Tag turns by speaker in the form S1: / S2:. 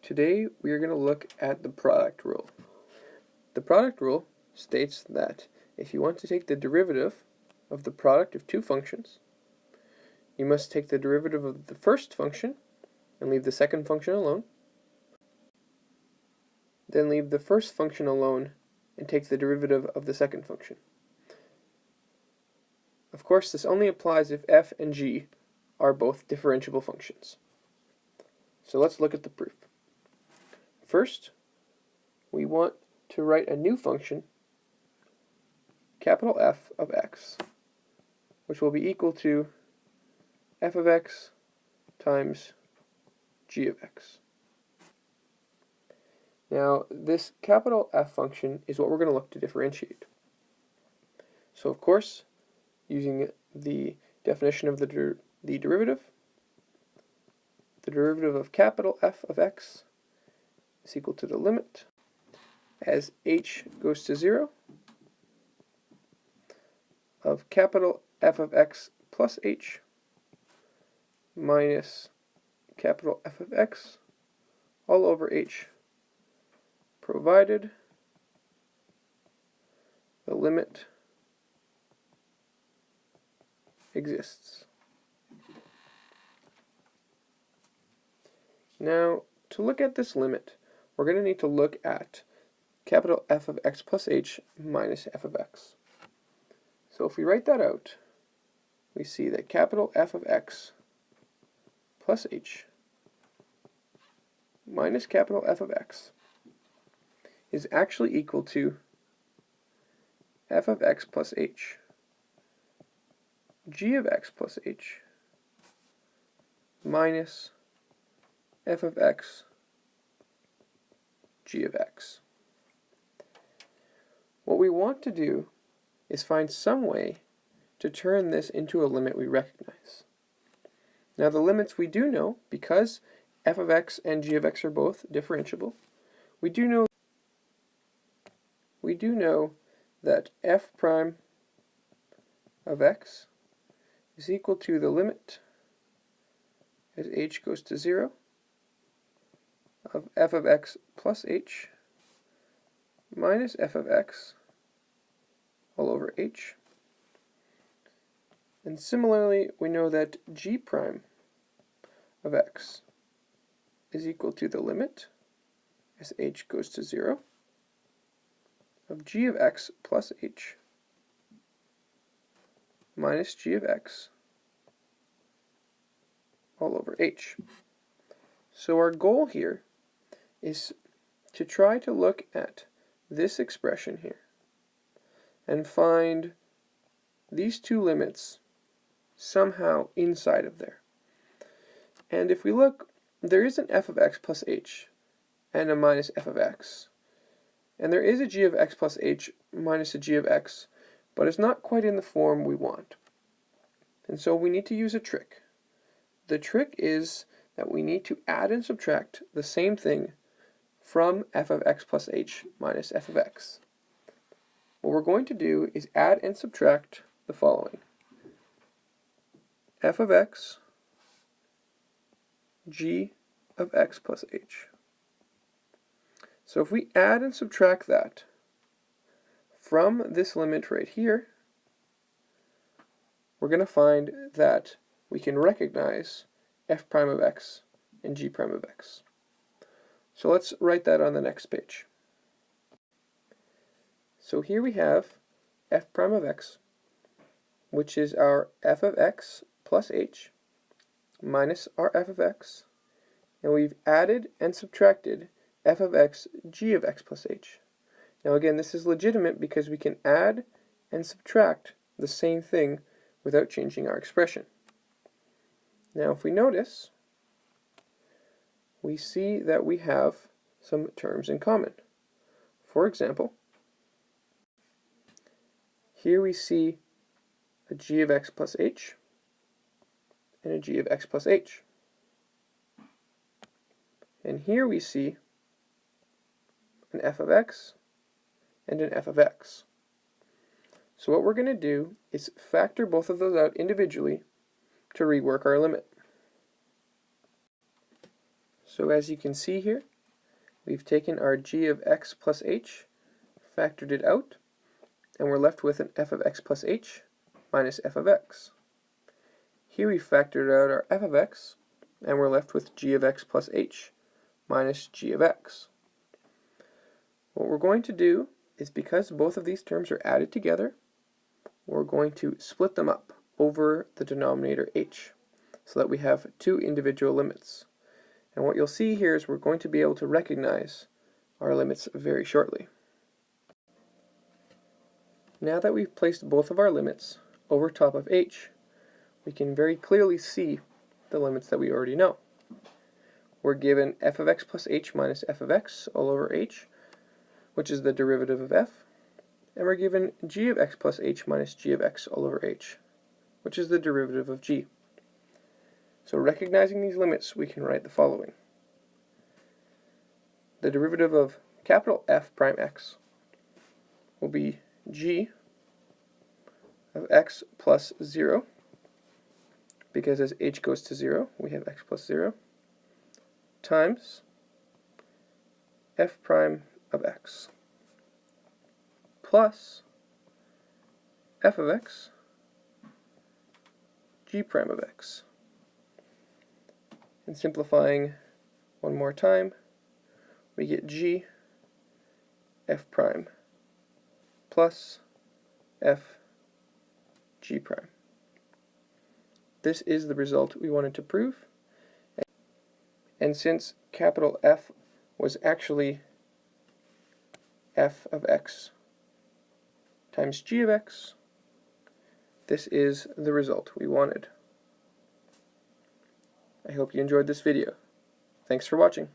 S1: Today we are going to look at the product rule. The product rule states that if you want to take the derivative of the product of two functions, you must take the derivative of the first function and leave the second function alone, then leave the first function alone and take the derivative of the second function. Of course, this only applies if f and g are both differentiable functions. So let's look at the proof. First, we want to write a new function, capital F of x, which will be equal to f of x times g of x. Now, this capital F function is what we're going to look to differentiate. So, of course, using the definition of the derivative of capital F of x is equal to the limit as h goes to 0 of capital F of x plus h minus capital F of x all over h, provided the limit exists. Now, to look at this limit, we're going to need to look at capital F of x plus h minus f of x. So if we write that out, we see that capital F of x plus h minus capital F of x is actually equal to f of x plus h, g of x plus h, minus f of x, g of x. What we want to do is find some way to turn this into a limit we recognize. Now the limits we do know, because f of x and g of x are both differentiable, we do know that f prime of x is equal to the limit as h goes to 0 of f of x plus h minus f of x all over h. And similarly, we know that g prime of x is equal to the limit as h goes to 0 of g of x plus h minus g of x all over h. So our goal here is to try to look at this expression here and find these two limits somehow inside of there. And if we look, there is an f of x plus h and a minus f of x. And there is a g of x plus h minus a g of x, but it's not quite in the form we want. And so we need to use a trick. The trick is that we need to add and subtract the same thing from f of x plus h minus f of x. What we're going to do is add and subtract the following: f of x, g of x plus h. So if we add and subtract that from this limit right here, we're going to find that we can recognize f prime of x and g prime of x. So let's write that on the next page. So here we have f prime of x, which is our f of x plus h minus our f of x, and we've added and subtracted f of x, g of x plus h. Now again, this is legitimate because we can add and subtract the same thing without changing our expression. Now if we notice, we see that we have some terms in common. For example, here we see a g of x plus h and a g of x plus h. And here we see an f of x and an f of x. So what we're going to do is factor both of those out individually to rework our limit. So as you can see here, we've taken our g of x plus h, factored it out, and we're left with an f of x plus h minus f of x. Here we factored out our f of x, and we're left with g of x plus h minus g of x. What we're going to do is, because both of these terms are added together, we're going to split them up over the denominator h, so that we have two individual limits. And what you'll see here is we're going to be able to recognize our limits very shortly. Now that we've placed both of our limits over top of h, we can very clearly see the limits that we already know. We're given f of x plus h minus f of x all over h, which is the derivative of f, and we're given g of x plus h minus g of x all over h, which is the derivative of g. So recognizing these limits, we can write the following. The derivative of capital F prime x will be g of x plus 0, because as h goes to 0, we have x plus 0, times f prime of x plus f of x g prime of x. And simplifying one more time, we get g f prime plus f g prime. This is the result we wanted to prove. And since capital F was actually f of x times g of x, this is the result we wanted. I hope you enjoyed this video. Thanks for watching.